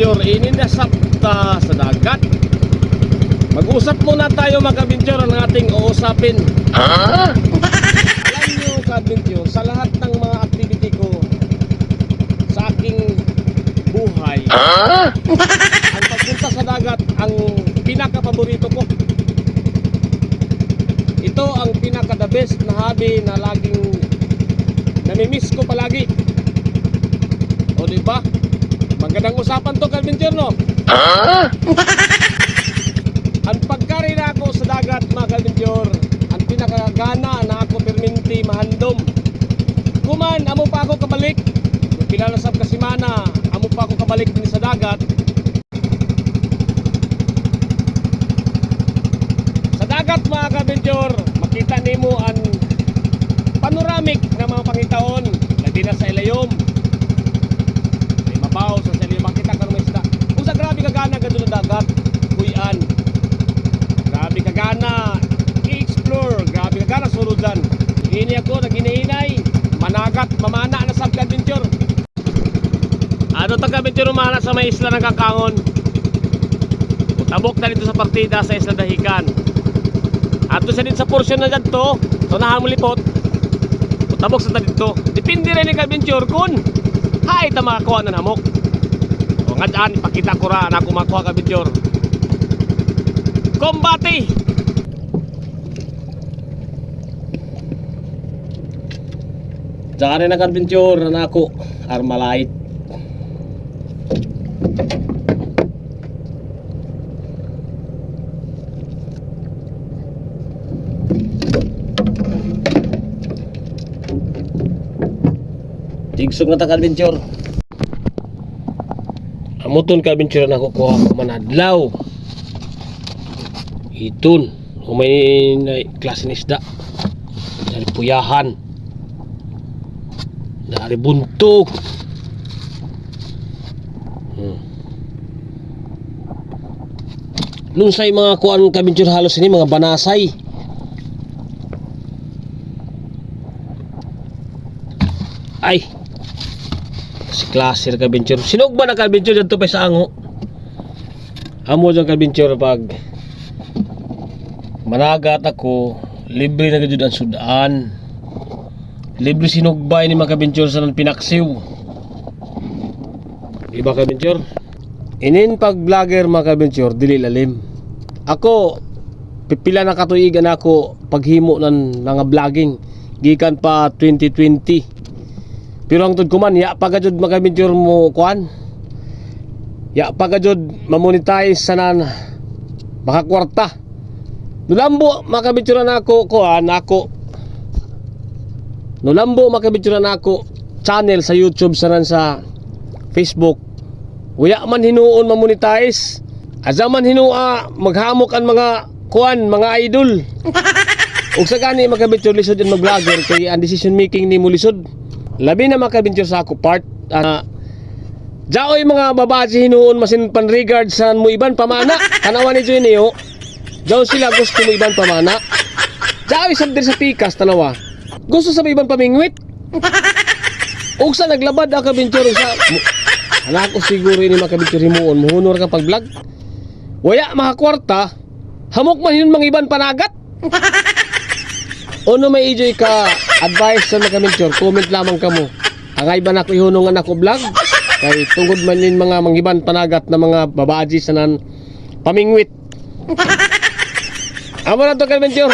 ka-adventure, ininasapta sa dagat. Mag-usap muna tayo mga ka-adventure ang ating uusapin. Alam nyo ka-adventure, sa lahat ng mga activity ko sa aking buhay, ang pagpunta sa dagat ang pinaka-paborito ko. Ito ang pinaka-the best na hobby na laging namimiss ko palagi. O diba? Magandang usapan to ka-adventure, no? Ang pagkari na ako sa dagat mga ka-adventure, ang pinakagana na ako perminti mahandom. Kuman, amo pa ako kabalik. Pinalasab ka simana, amo pa ako kabalik din sa dagat. Sa dagat mga ka-adventure, makita nimo ang panoramic na mga pangitaon. Lagi na sa ilayom. May mabaw sa ilayom, makita ka ng isda. Kung sa grabe kagana ka doon sa dagat, kuyan. Grabe kagana i-explore, grabe kagana surudan. Ini ako naghinay-hinay, managat, mamana na sa adventure. Ano ta ka-adventure umana sa may isla ng Kakangon? Tabok na dito sa partida sa Isla Dahican. Ato sa din sa portion na dito, so nahamulipot. Tabok sa dito. Depende rin ni ka-adventure kun hay ta makakuha na namok. O nga dyan, ipakita ko ra na ako makuha ka-adventure. Kombati! Tsaka rin nag-adventure na ako Armalite. Tigsog na ta-adventure. Amuton ka-adventure na ako kuha ko manadlaw. Itun, umay na klase ni isda. Dari puyahan, dari buntok. Lunsay mga kuan ka-adventure halos ini mga banasay. Ay, si klase ka-adventure. Sinog ba na ka-adventure dito pa sa ango? Amo dyan ka-adventure pag managat ako, libre na gud ang sudan. Libre sinugbay ni mga ka-adventure sa pinaksiw. Iba ka-adventure? Inin pag vlogger mga ka-adventure, dili lalim. Ako, pipila na katuigan ako paghimo ng mga vlogging. Gikan pa 2020. Pero angtud ko man, ya pagajud mga ka-adventure mo kuan. Ya pagajud mamonetize sanan makakwarta. Nulambo makabitsuran ako kuan ako. Nulambo makabitsuran ako channel sa YouTube sanan sa Facebook. Uya man hinuon mamonetize. Aza man hinua maghamok ang mga kuan, mga idol. Ug sa gani makabitsur lisod din mag-vlogger kay ang decision making ni mo lisod. Labi na makabitsur sa ako part jaoy mga babae hinuon masin panregard sa mo iban pamana. Tanawan ni Joy niyo. Diyaw sila gusto mo ibang pamana. Diyaw isang dir sa pikas tanawa. Gusto sa ibang pamingwit. Og sa naglabad ang ka-adventure sa anak ko siguro ini maka-adventure himuon muhunor ka pag vlog. Waya makakwarta. Hamok man yun mga ibang panagat. Ono may ijoy ka advice sa maka-adventure, comment lamang kamo. Angay ba na ko ihunungan ako vlog? Kay tungod man yun mga manghiban panagat na mga babaji sa nan pamingwit. Amo na to ka-adventure.